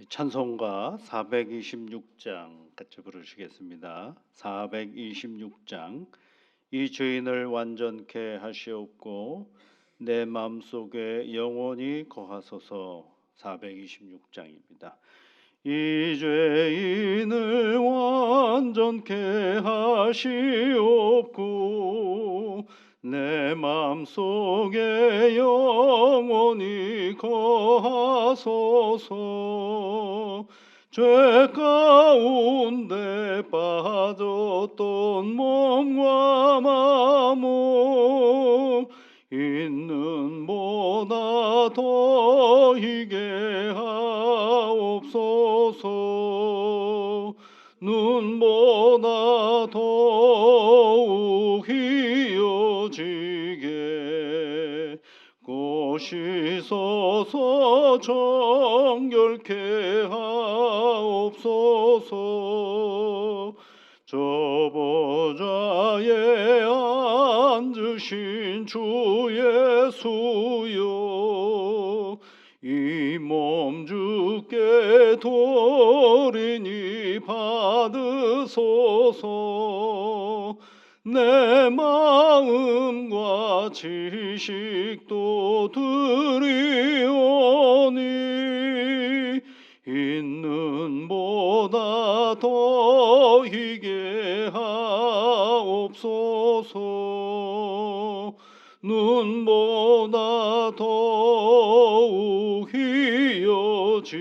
찬송가 426장 같이 부르시겠습니다. 426장. 이 죄인을 완전케 하시옵고 내 마음속에 영원히 거하소서. 426장입니다. 이 죄인을 완전케 하시옵고 내 마음속에 영원히 거하소서. 죄 가운데 빠졌던 몸과 마음 있는 보다 더 희게 하옵소서. 눈보다 더욱 희어지게 꼬시소서. 정결케 하옵소서. 저 보좌에 앉으신 주 예수여, 이 몸 주께 돌이니 받으소서. 내 마음과 지식도 드리오니 있는 보다 더 희게 하옵소서. 눈보다 더욱 희어지게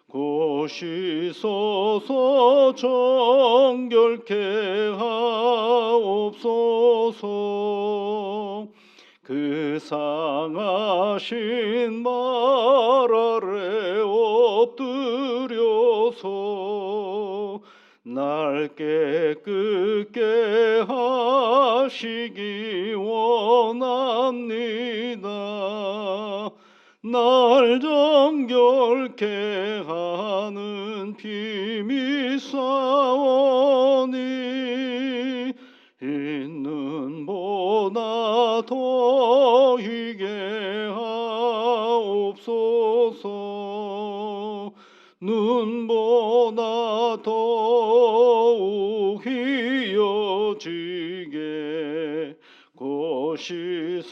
고시소서. 정결케 하옵소서. 그 상하신 말 아래 엎드려서 날 깨끗게 하시기 원합니다. 날 정결케 하는 피 믿사오니 있는 보다 더 희게 하옵소서. 눈보다 더욱 희어지게 고시소서.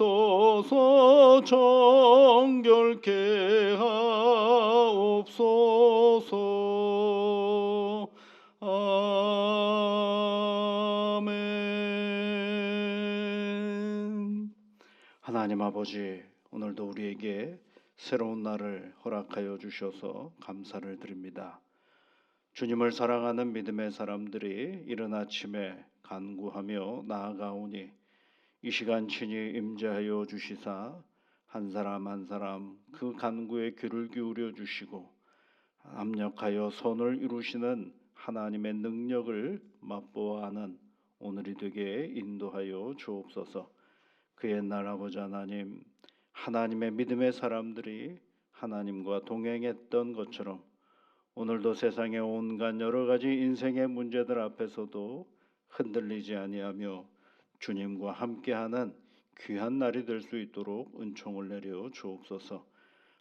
정결케 하옵소서. 아멘. 하나님 아버지, 오늘도 우리에게 새로운 날을 허락하여 주셔서 감사를 드립니다. 주님을 사랑하는 믿음의 사람들이 이른 아침에 간구하며 나아가오니 이 시간 친히 임재하여 주시사 한 사람 한 사람 그 간구에 귀를 기울여 주시고 합력하여 선을 이루시는 하나님의 능력을 맛보아 하는 오늘이 되게 인도하여 주옵소서. 그 옛날 아버지 하나님, 하나님의 믿음의 사람들이 하나님과 동행했던 것처럼 오늘도 세상의 온갖 여러 가지 인생의 문제들 앞에서도 흔들리지 아니하며 주님과 함께하는 귀한 날이 될 수 있도록 은총을 내려 주옵소서.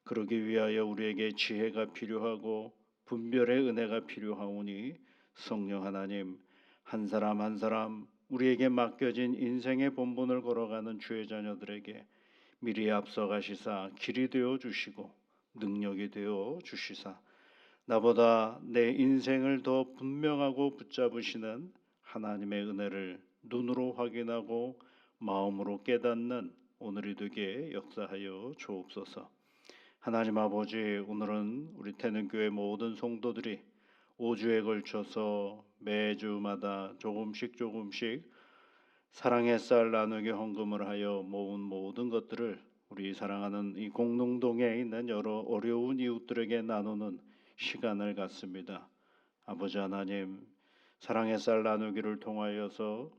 그러기 위하여 우리에게 지혜가 필요하고 분별의 은혜가 필요하오니 성령 하나님, 한 사람 한 사람 우리에게 맡겨진 인생의 본분을 걸어가는 주의 자녀들에게 미리 앞서가시사 길이 되어 주시고 능력이 되어 주시사 나보다 내 인생을 더 분명하고 붙잡으시는 하나님의 은혜를 눈으로 확인하고 마음으로 깨닫는 오늘이 되게 역사하여 주옵소서. 하나님 아버지, 오늘은 우리 태능교회 모든 성도들이 5주에 걸쳐서 매주마다 조금씩 사랑의 쌀 나누기 헌금을 하여 모은 모든 것들을 우리 사랑하는 이 공릉동에 있는 여러 어려운 이웃들에게 나누는 시간을 갖습니다. 아버지 하나님, 사랑의 쌀 나누기를 통하여서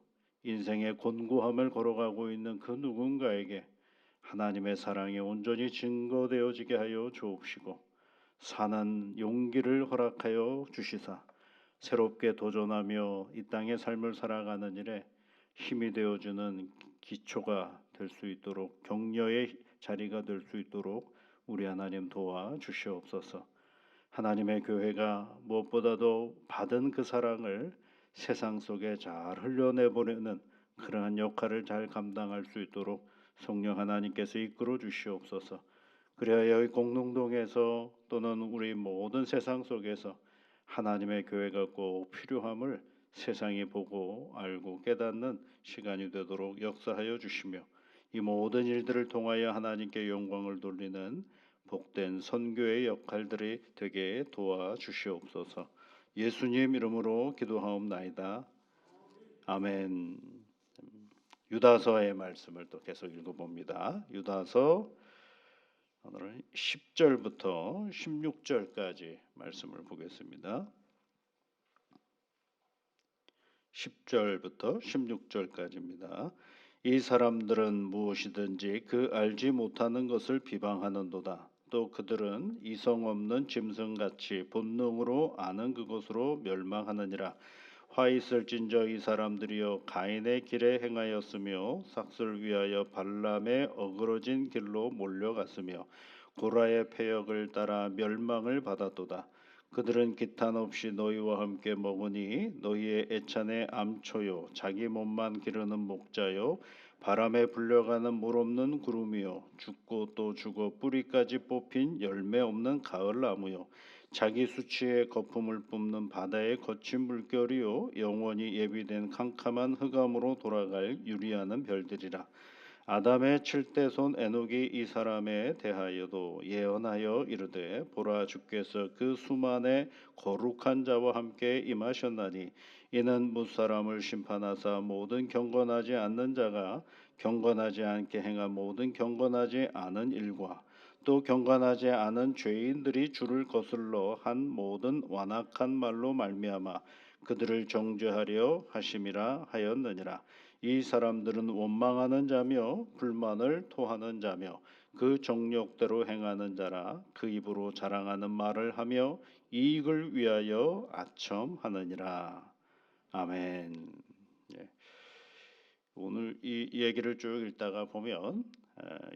인생의 곤고함을 걸어가고 있는 그 누군가에게 하나님의 사랑이 온전히 증거되어지게 하여 주옵시고 사는 용기를 허락하여 주시사 새롭게 도전하며 이 땅의 삶을 살아가는 일에 힘이 되어주는 기초가 될 수 있도록, 격려의 자리가 될 수 있도록 우리 하나님 도와 주시옵소서. 하나님의 교회가 무엇보다도 받은 그 사랑을 세상 속에 잘 흘려내보내는 그러한 역할을 잘 감당할 수 있도록 성령 하나님께서 이끌어 주시옵소서. 그래야 이 공동동에서 또는 우리 모든 세상 속에서 하나님의 교회가 꼭 필요함을 세상이 보고 알고 깨닫는 시간이 되도록 역사하여 주시며, 이 모든 일들을 통하여 하나님께 영광을 돌리는 복된 선교의 역할들이 되게 도와주시옵소서. 예수님 이름으로 기도하옵나이다. 아멘. 유다서의 말씀을 또 계속 읽어봅니다. 유다서 오늘은 10절부터 16절까지 말씀을 보겠습니다. 10절부터 16절까지입니다. 이 사람들은 무엇이든지 그 알지 못하는 것을 비방하는도다. 또 그들은 이성 없는 짐승같이 본능으로 아는 그것으로 멸망하느니라. 화 있을진저 이 사람들이여 가인의 길에 행하였으며 삭슬 위하여 발람의 어그러진 길로 몰려갔으며 고라의 패역을 따라 멸망을 받았도다. 그들은 기탄 없이 너희와 함께 먹으니 너희의 애찬의 암초요 자기 몸만 기르는 목자요 바람에 불려가는 물 없는 구름이요 죽고 또 죽어 뿌리까지 뽑힌 열매 없는 가을나무요 자기 수치의 거품을 뿜는 바다의 거친 물결이요 영원히 예비된 캄캄한 흑암으로 돌아갈 유리하는 별들이라. 아담의 7대 손 에녹이 이 사람에 대하여도 예언하여 이르되 보라 주께서 그 수만의 거룩한 자와 함께 임하셨나니 이는 무사람을 심판하사 모든 경건하지 않는 자가 경건하지 않게 행한 모든 경건하지 않은 일과 또 경건하지 않은 죄인들이 주를 거슬러 한 모든 완악한 말로 말미암아 그들을 정죄하려 하심이라 하였느니라. 이 사람들은 원망하는 자며 불만을 토하는 자며 그 정욕대로 행하는 자라. 그 입으로 자랑하는 말을 하며 이익을 위하여 아첨하느니라. 아멘. 예. 오늘 이 얘기를 쭉 읽다가 보면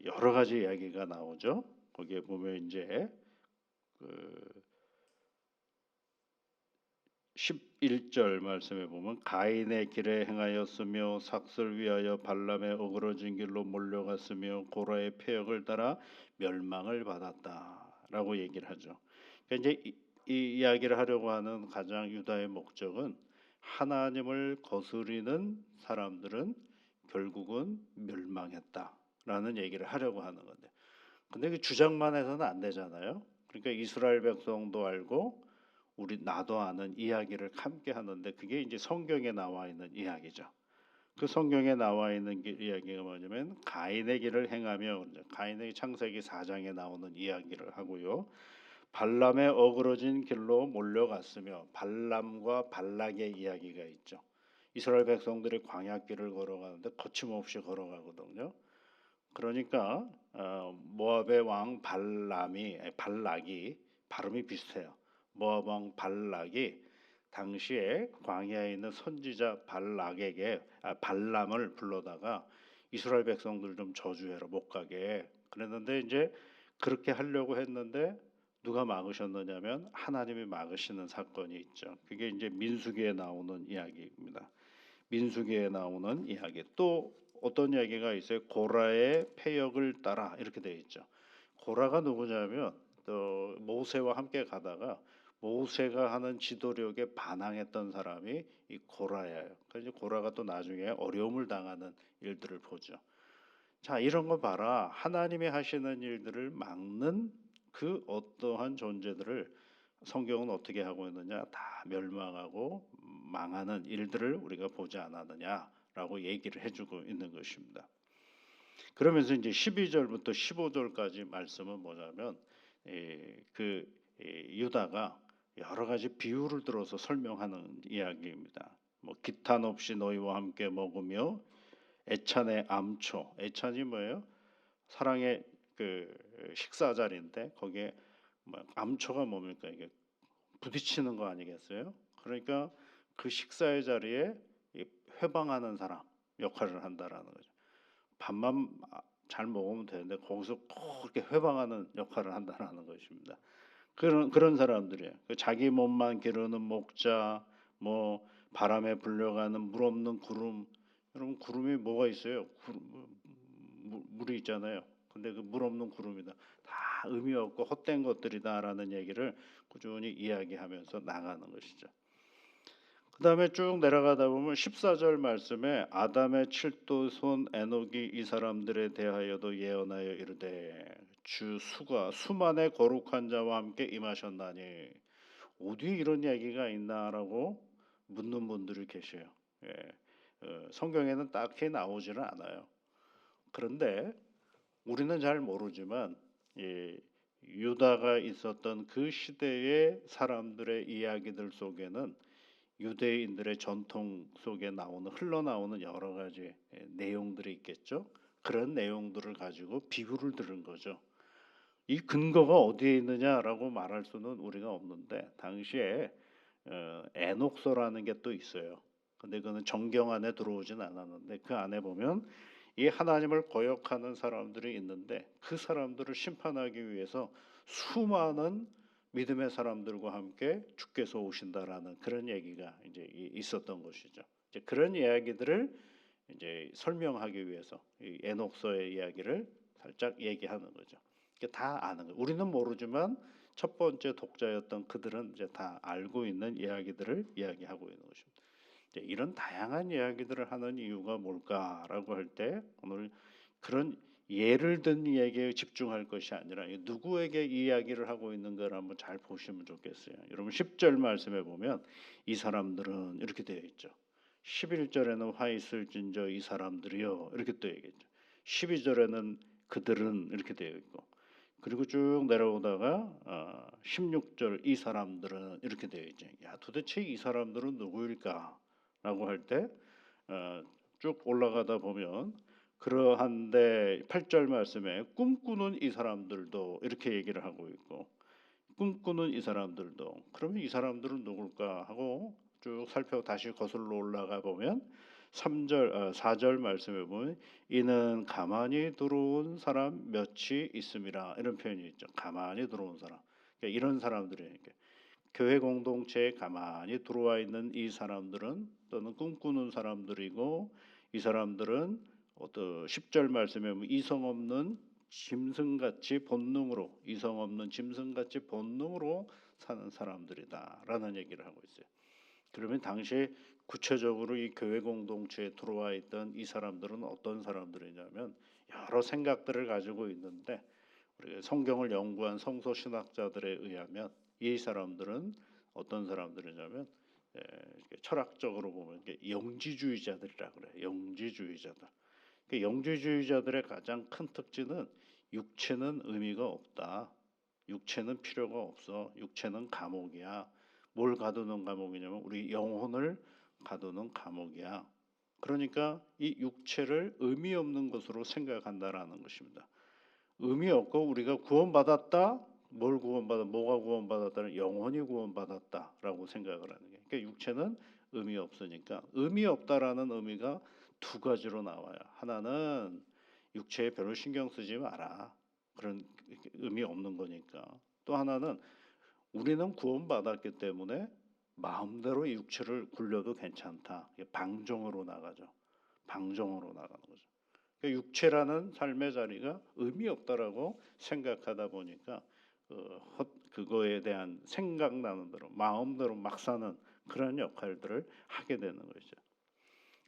여러 가지 이야기가 나오죠. 거기에 보면 이제 그 11절 말씀에 보면 가인의 길에 행하였으며 삭슬 위하여 발람의 어그러진 길로 몰려갔으며 고라의 패역을 따라 멸망을 받았다라고 얘기를 하죠. 그러니까 이제 이 이야기를 하려고 하는 가장 유다의 목적은 하나님을 거스리는 사람들은 결국은 멸망했다라는 얘기를 하려고 하는 건데, 근데 그 주장만 해서는 안 되잖아요. 그러니까 이스라엘 백성도 알고 우리 나도 아는 이야기를 함께 하는데 그게 이제 성경에 나와 있는 이야기죠. 그 성경에 나와 있는 이야기가 뭐냐면 가인의 길을 행하며, 가인의 창세기 4장에 나오는 이야기를 하고요. 발람의 어그러진 길로 몰려갔으며, 발람과 발락의 이야기가 있죠. 이스라엘 백성들이 광야길을 걸어가는데 거침없이 걸어가거든요. 그러니까 모압의 왕 발락이 발음이 비슷해요. 모압 왕 발락이 당시에 광야에 있는 선지자 발람을 불러다가 이스라엘 백성들 좀 저주해라 못 가게 그랬는데, 이제 그렇게 하려고 했는데 누가 막으셨느냐면 하나님이 막으시는 사건이 있죠. 그게 이제 민수기에 나오는 이야기입니다. 민수기에 나오는 이야기. 또 어떤 이야기가 있어요. 고라의 패역을 따라 이렇게 되어 있죠. 고라가 누구냐면 또 모세와 함께 가다가 모세가 하는 지도력에 반항했던 사람이 이 고라예요. 그래서 고라가 또 나중에 어려움을 당하는 일들을 보죠. 자, 이런 거 봐라. 하나님이 하시는 일들을 막는 그 어떠한 존재들을 성경은 어떻게 하고 있느냐? 다 멸망하고 망하는 일들을 우리가 보지 않았느냐라고 얘기를 해주고 있는 것입니다. 그러면서 이제 12절부터 15절까지 말씀은 뭐냐면 유다가 여러 가지 비유를 들어서 설명하는 이야기입니다. 뭐 기탄 없이 너희와 함께 먹으며 애찬의 암초, 애찬이 뭐예요? 사랑의 그 식사 자리인데 거기에 뭐 암초가 뭡니까? 이게 부딪히는 거 아니겠어요? 그러니까 그 식사의 자리에 회방하는 사람 역할을 한다라는 거죠. 밥만 잘 먹으면 되는데 거기서 꼭 이렇게 회방하는 역할을 한다는 것입니다. 그런 사람들이에요. 자기 몸만 기르는 목자, 뭐 바람에 불려가는 물 없는 구름. 여러분 구름이 뭐가 있어요? 물이 있잖아요. 근데 그 물 없는 구름이다. 다 의미 없고 헛된 것들이다라는 얘기를 꾸준히 이야기하면서 나가는 것이죠. 그 다음에 쭉 내려가다 보면 14절 말씀에 아담의 칠도손 에녹이 이 사람들에 대하여도 예언하여 이르되 주 수가 수만의 거룩한 자와 함께 임하셨나니 어디 이런 얘기가 있나라고 묻는 분들이 계셔요. 예, 성경에는 딱히 나오지는 않아요. 그런데 우리는 잘 모르지만 유다가 있었던 그 시대의 사람들의 이야기들 속에는 유대인들의 전통 속에 흘러나오는 여러 가지 내용들이 있겠죠. 그런 내용들을 가지고 비유를 들은 거죠. 이 근거가 어디에 있느냐라고 말할 수는 우리가 없는데 당시에 에녹서라는 게 또 있어요. 근데 그거는 정경 안에 들어오진 않았는데 그 안에 보면 이 하나님을 거역하는 사람들이 있는데 그 사람들을 심판하기 위해서 수많은 믿음의 사람들과 함께 주께서 오신다라는 그런 얘기가 이제 있었던 것이죠. 이제 그런 이야기들을 이제 설명하기 위해서 이 에녹서의 이야기를 살짝 얘기하는 거죠. 다 아는 거예요. 우리는 모르지만 첫 번째 독자였던 그들은 이제 다 알고 있는 이야기들을 이야기하고 있는 것입니다. 이제 이런 다양한 이야기들을 하는 이유가 뭘까라고 할 때 오늘 그런 예를 든 이야기에 집중할 것이 아니라 누구에게 이야기를 하고 있는가를 한번 잘 보시면 좋겠어요. 여러분 10절 말씀에 보면 이 사람들은 이렇게 되어 있죠. 11절에는 화 있을진저 이 사람들이요 이렇게 또 얘기했죠. 12절에는 그들은 이렇게 되어 있고 그리고 쭉 내려오다가 16절 이 사람들은 이렇게 되어 있죠. 야 도대체 이 사람들은 누구일까라고 할 때 쭉 올라가다 보면 그러한데 8절 말씀에 꿈꾸는 이 사람들도 이렇게 얘기를 하고 있고 꿈꾸는 이 사람들도 그러면 이 사람들은 누굴까 하고 쭉 다시 거슬러 올라가 보면 4절 말씀에 보면 이는 가만히 들어온 사람 몇이 있음이라 이런 표현이 있죠. 가만히 들어온 사람. 그러니까 이런 사람들이니까 교회 공동체에 가만히 들어와 있는 이 사람들은 또는 꿈꾸는 사람들이고 이 사람들은 어떤 10절 말씀에 보면 이성 없는 짐승같이 본능으로 사는 사람들이다라는 얘기를 하고 있어요. 그러면 당시에 구체적으로 이 교회 공동체에 들어와 있던 이 사람들은 어떤 사람들이냐면 여러 생각들을 가지고 있는데 우리가 성경을 연구한 성서 신학자들에 의하면 이 사람들은 어떤 사람들이냐면 철학적으로 보면 영지주의자들이라 그래요. 영지주의자들. 영지주의자들의 가장 큰 특징은 육체는 의미가 없다. 육체는 필요가 없어. 육체는 감옥이야. 뭘 가두는 감옥이냐면 우리 영혼을 가두는 감옥이야. 그러니까 이 육체를 의미 없는 것으로 생각한다라는 것입니다. 의미 없고 우리가 구원받았다. 뭐가 구원받았다는 영혼이 구원받았다라고 생각을 하는 게. 그러니까 육체는 의미 없으니까 의미 없다라는 의미가 두 가지로 나와요. 하나는 육체에 별로 신경 쓰지 마라. 그런 의미 없는 거니까. 또 하나는 우리는 구원받았기 때문에 마음대로 육체를 굴려도 괜찮다. 방종으로 나가죠. 방종으로 나가는 거죠. 그러니까 육체라는 삶의 자리가 의미 없다라고 생각하다 보니까 그거에 대한 생각나는 대로 마음대로 막 사는 그런 역할들을 하게 되는 거죠.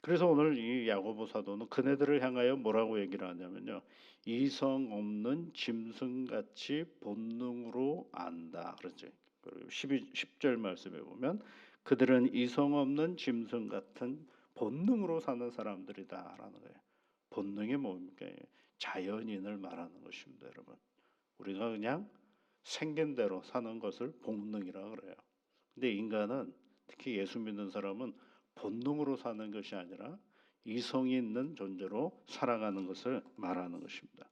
그래서 오늘 이 야고보 사도는 그네들을 향하여 뭐라고 얘기를 하냐면요. 이성 없는 짐승같이 본능으로 안다. 그렇죠. 그리고 10절 말씀에 보면 그들은 이성 없는 짐승 같은 본능으로 사는 사람들이다라는 거예요. 본능이 뭡니까? 자연인을 말하는 것입니다, 여러분. 우리가 그냥 생긴 대로 사는 것을 본능이라 그래요. 근데 인간은 특히 예수 믿는 사람은 본능으로 사는 것이 아니라 이성이 있는 존재로 살아가는 것을 말하는 것입니다.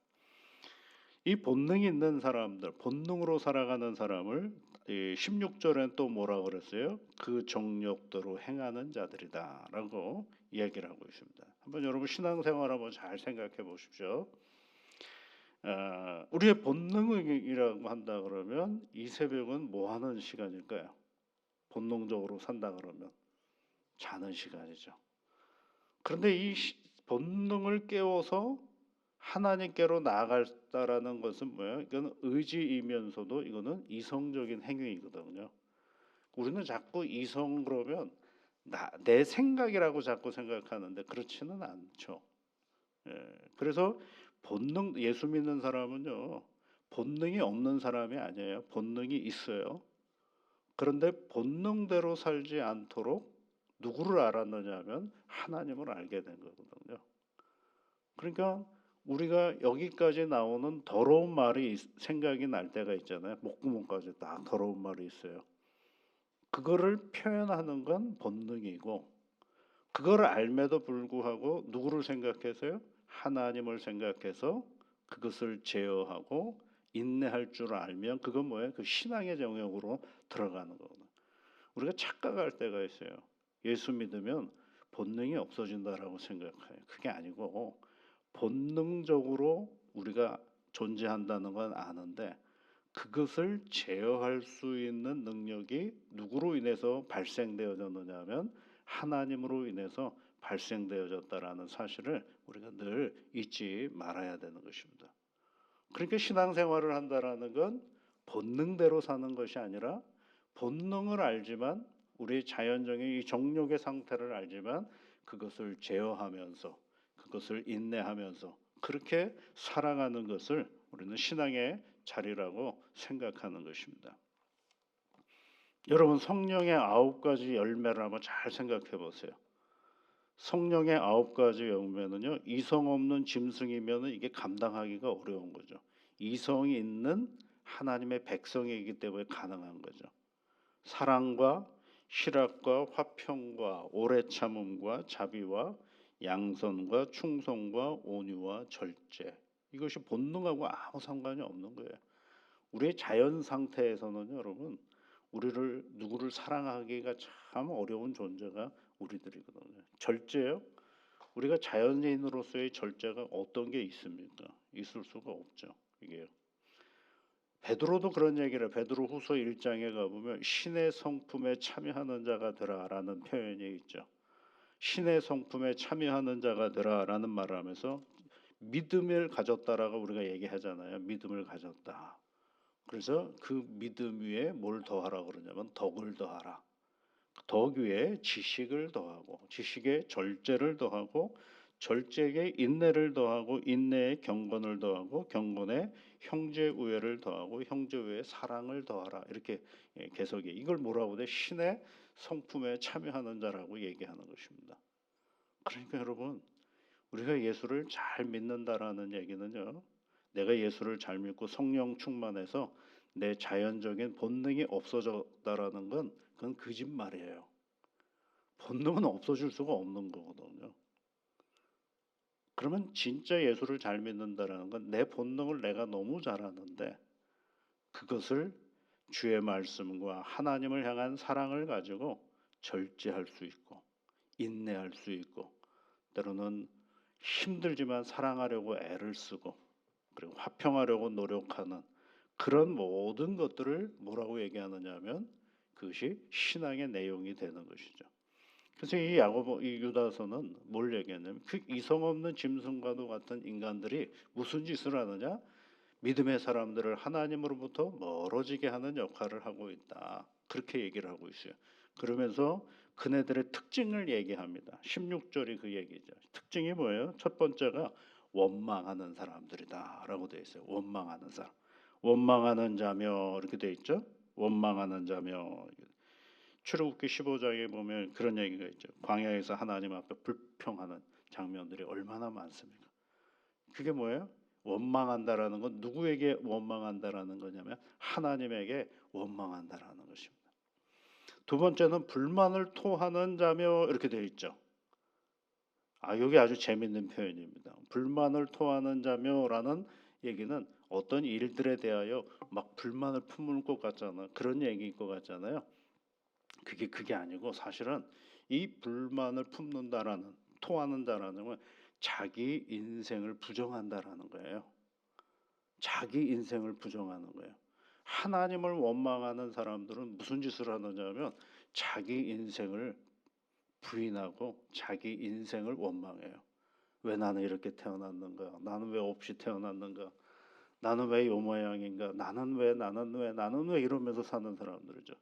이 본능이 있는 사람들, 본능으로 살아가는 사람을 16절엔 또 뭐라 그랬어요? 그 정욕대로 행하는 자들이다라고 이야기를 하고 있습니다. 한번 여러분 신앙생활 한번 잘 생각해 보십시오. 우리의 본능이라고 한다 그러면 이 새벽은 뭐 하는 시간일까요? 본능적으로 산다 그러면 자는 시간이죠. 그런데 이 본능을 깨워서 하나님께로 나아갈다라는 것은 뭐예요? 이건 의지이면서도 이거는 이성적인 행위이거든요. 우리는 자꾸 이성 그러면 내 생각이라고 자꾸 생각하는데 그렇지는 않죠. 그래서 예수 믿는 사람은요, 본능이 없는 사람이 아니에요. 본능이 있어요. 그런데 본능대로 살지 않도록 누구를 알았느냐 하면 하나님을 알게 된 거거든요. 그러니까 우리가 여기까지 나오는 더러운 말이 생각이 날 때가 있잖아요. 목구멍까지 딱 더러운 말이 있어요. 그거를 표현하는 건 본능이고, 그걸 알매도 불구하고 누구를 생각해서요? 하나님을 생각해서 그것을 제어하고 인내할 줄 알면 그건 뭐예요? 그 신앙의 영역으로 들어가는 거거든요. 우리가 착각할 때가 있어요. 예수 믿으면 본능이 없어진다라고 생각해요. 그게 아니고 본능적으로 우리가 존재한다는 건 아는데 그것을 제어할 수 있는 능력이 누구로 인해서 발생되어졌느냐 하면 하나님으로 인해서 발생되어졌다라는 사실을 우리가 늘 잊지 말아야 되는 것입니다. 그러니까 신앙생활을 한다라는 건 본능대로 사는 것이 아니라 본능을 알지만 우리 자연적인 이 정욕의 상태를 알지만 그것을 제어하면서 그것을 인내하면서 그렇게 살아가는 것을 우리는 신앙의 자리라고 생각하는 것입니다. 여러분 성령의 9가지 열매를 한번 잘 생각해 보세요. 성령의 9가지 열매는요, 이성 없는 짐승이면 이게 감당하기가 어려운 거죠. 이성이 있는 하나님의 백성이기 때문에 가능한 거죠. 사랑과 희락과 화평과 오래 참음과 자비와 양선과 충성과 온유와 절제. 이것이 본능하고 아무 상관이 없는 거예요. 우리의 자연 상태에서는 여러분 우리를 누구를 사랑하기가 참 어려운 존재가 우리들이거든요. 절제요? 우리가 자연인으로서의 절제가 어떤 게 있습니까? 있을 수가 없죠. 이게 베드로도 그런 얘기를 베드로후서 1장에 가보면 신의 성품에 참여하는 자가 되라라는 표현이 있죠. 신의 성품에 참여하는 자가 되라라는 말을 하면서 믿음을 가졌다라고 우리가 얘기하잖아요. 믿음을 가졌다. 그래서 그 믿음 위에 뭘 더하라 그러냐면 덕을 더하라. 덕 위에 지식을 더하고 지식에 절제를 더하고 절제에 인내를 더하고 인내에 경건을 더하고 경건에 형제 우애를 더하고 형제 우애에 사랑을 더하라. 이렇게 개석이 이걸 뭐라고 돼? 신의 성품에 참여하는 자라고 얘기하는 것입니다. 그러니까 여러분 우리가 예수를 잘 믿는다라는 얘기는요. 내가 예수를 잘 믿고 성령 충만해서 내 자연적인 본능이 없어졌다라는 건 그건 거짓말이에요. 본능은 없어질 수가 없는 거거든요. 그러면 진짜 예수를 잘 믿는다라는 건 내 본능을 내가 너무 잘 아는데 그것을 주의 말씀과 하나님을 향한 사랑을 가지고 절제할 수 있고 인내할 수 있고 때로는 힘들지만 사랑하려고 애를 쓰고 그리고 화평하려고 노력하는 그런 모든 것들을 뭐라고 얘기하느냐 하면 그것이 신앙의 내용이 되는 것이죠. 그래서 이 야고보 이 유다서는 뭘 얘기했냐면 그 이성 없는 짐승과도 같은 인간들이 무슨 짓을 하느냐? 믿음의 사람들을 하나님으로부터 멀어지게 하는 역할을 하고 있다. 그렇게 얘기를 하고 있어요. 그러면서 그네들의 특징을 얘기합니다. 16절이 그 얘기죠. 특징이 뭐예요? 첫 번째가 원망하는 사람들이다라고 되어 있어요. 원망하는 사람. 원망하는 자며 이렇게 되어 있죠. 원망하는 자며 출애굽기 15장에 보면 그런 얘기가 있죠. 광야에서 하나님 앞에 불평하는 장면들이 얼마나 많습니까? 그게 뭐예요? 원망한다라는 건 누구에게 원망한다라는 거냐면 하나님에게 원망한다라는 것입니다. 두 번째는 불만을 토하는 자며 이렇게 되어 있죠. 여기 아주 재밌는 표현입니다. 불만을 토하는 자며라는 얘기는 어떤 일들에 대하여 막 불만을 품을 것 같잖아요. 그런 얘기일 것 같잖아요. 그게 아니고 사실은 이 불만을 토하는 자라는 건 자기 인생을 부정한다라는 거예요. 자기 인생을 부정하는 거예요. 하나님을 원망하는 사람들은 무슨 짓을 하느냐면 자기 인생을 부인하고 자기 인생을 원망해요. 왜 나는 이렇게 태어났는가? 나는 왜 없이 태어났는가? 나는 왜 이 모양인가? 나는 왜 이러면서 사는 사람들이죠.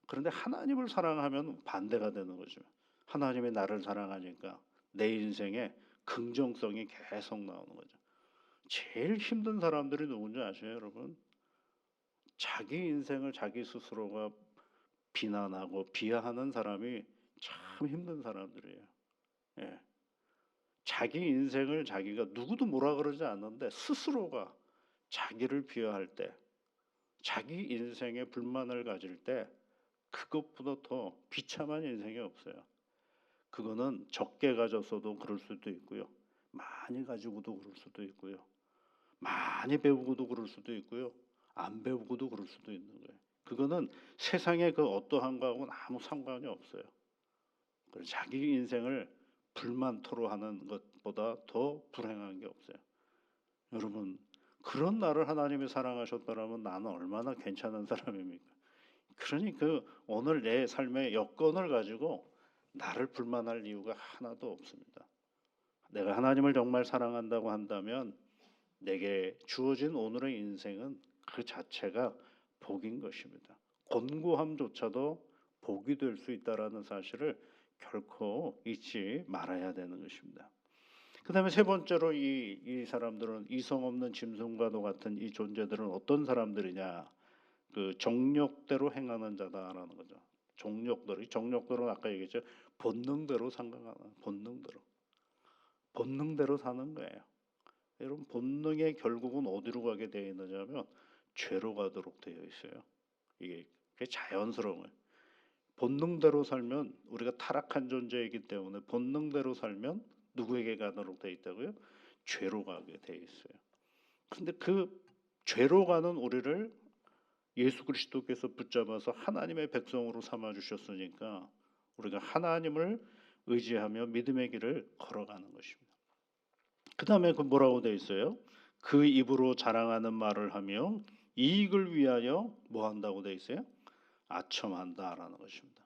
그런데 하나님을 사랑하면 반대가 되는 거죠. 하나님이 나를 사랑하니까 내 인생에 긍정성이 계속 나오는 거죠. 제일 힘든 사람들이 누군지 아세요, 여러분? 자기 인생을 자기 스스로가 비난하고 비하하는 사람이 참 힘든 사람들이에요. 예. 자기 인생을 자기가 누구도 뭐라 그러지 않는데 스스로가 자기를 비하할 때, 자기 인생에 불만을 가질 때 그것보다 더 비참한 인생이 없어요. 그거는 적게 가졌어도 그럴 수도 있고요. 많이 가지고도 그럴 수도 있고요. 많이 배우고도 그럴 수도 있고요. 안 배우고도 그럴 수도 있는 거예요. 그거는 세상의 그 어떠한 거하고는 아무 상관이 없어요. 그래서 자기 인생을 불만 토로하는 것보다 더 불행한 게 없어요. 여러분, 그런 나를 하나님이 사랑하셨더라면 나는 얼마나 괜찮은 사람입니까? 그러니 오늘 내 삶의 여건을 가지고 나를 불만할 이유가 하나도 없습니다. 내가 하나님을 정말 사랑한다고 한다면 내게 주어진 오늘의 인생은 그 자체가 복인 것입니다. 곤고함조차도 복이 될 수 있다라는 사실을 결코 잊지 말아야 되는 것입니다. 그 다음에 세 번째로 이 사람들은 이성 없는 짐승과도 같은 이 존재들은 어떤 사람들이냐? 그 정욕대로 행하는 자다라는 거죠. 정욕대로는 아까 얘기했죠. 본능대로 생각하는, 본능대로 사는 거예요. 여러분, 본능의 결국은 어디로 가게 되어 있느냐면 죄로 가도록 되어 있어요. 이게 자연스러운 거예요. 본능대로 살면 우리가 타락한 존재이기 때문에 본능대로 살면 누구에게 가도록 되어 있다고요? 죄로 가게 되어 있어요. 그런데 그 죄로 가는 우리를 예수 그리스도께서 붙잡아서 하나님의 백성으로 삼아 주셨으니까 우리가 하나님을 의지하며 믿음의 길을 걸어가는 것입니다. 그 다음에 그 뭐라고 되어 있어요? 그 입으로 자랑하는 말을 하며 이익을 위하여 뭐 한다고 되어 있어요? 아첨한다라는 것입니다.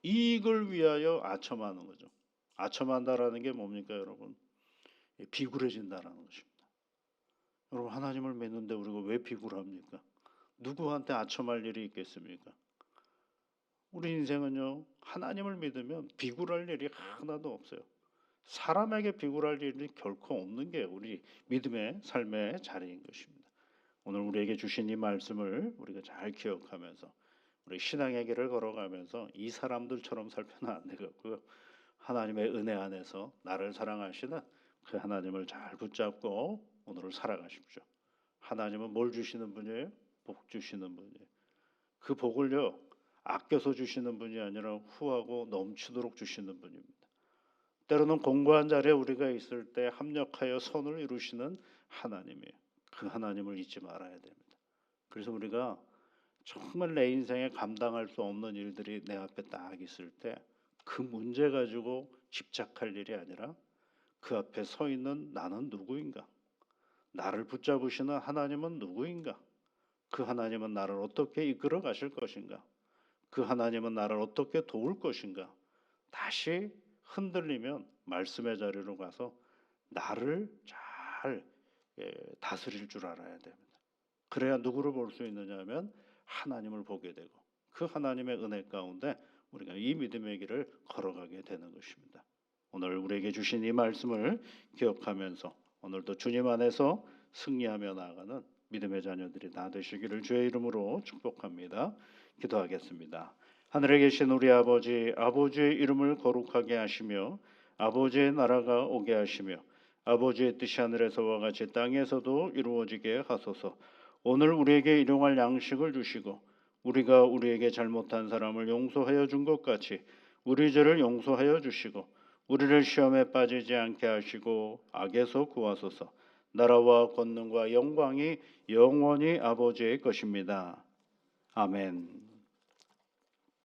이익을 위하여 아첨하는 거죠. 아첨한다라는 게 뭡니까, 여러분? 비굴해진다라는 것입니다. 여러분, 하나님을 믿는데 우리가 왜 비굴합니까? 누구한테 아첨할 일이 있겠습니까? 우리 인생은요, 하나님을 믿으면 비굴할 일이 하나도 없어요. 사람에게 비굴할 일이 결코 없는 게 우리 믿음의 삶의 자리인 것입니다. 오늘 우리에게 주신 이 말씀을 우리가 잘 기억하면서 우리 신앙의 길을 걸어가면서 이 사람들처럼 살펴는 안 되겠고요. 하나님의 은혜 안에서 나를 사랑하시는 그 하나님을 잘 붙잡고 오늘을 살아가십시오. 하나님은 뭘 주시는 분이에요? 복 주시는 분이에요. 그 복을요, 아껴서 주시는 분이 아니라 후하고 넘치도록 주시는 분입니다. 때로는 공고한 자리에 우리가 있을 때 합력하여 선을 이루시는 하나님이에요. 그 하나님을 잊지 말아야 됩니다. 그래서 우리가 정말 내 인생에 감당할 수 없는 일들이 내 앞에 딱 있을 때 그 문제 가지고 집착할 일이 아니라 그 앞에 서 있는 나는 누구인가? 나를 붙잡으시는 하나님은 누구인가? 그 하나님은 나를 어떻게 이끌어 가실 것인가? 그 하나님은 나를 어떻게 도울 것인가? 다시 흔들리면 말씀의 자리로 가서 나를 잘 다스릴 줄 알아야 됩니다. 그래야 누구를 볼 수 있느냐 하면 하나님을 보게 되고 그 하나님의 은혜 가운데 우리가 이 믿음의 길을 걸어가게 되는 것입니다. 오늘 우리에게 주신 이 말씀을 기억하면서 오늘도 주님 안에서 승리하며 나아가는 믿음의 자녀들이 다 되시기를 주의 이름으로 축복합니다. 기도하겠습니다. 하늘에 계신 우리 아버지, 아버지의 이름을 거룩하게 하시며 아버지의 나라가 오게 하시며 아버지의 뜻이 하늘에서와 같이 땅에서도 이루어지게 하소서. 오늘 우리에게 일용할 양식을 주시고 우리가 우리에게 잘못한 사람을 용서하여 준 것 같이 우리 죄를 용서하여 주시고 우리를 시험에 빠지지 않게 하시고 악에서 구하소서. 나라와 권능과 영광이 영원히 아버지의 것입니다. 아멘.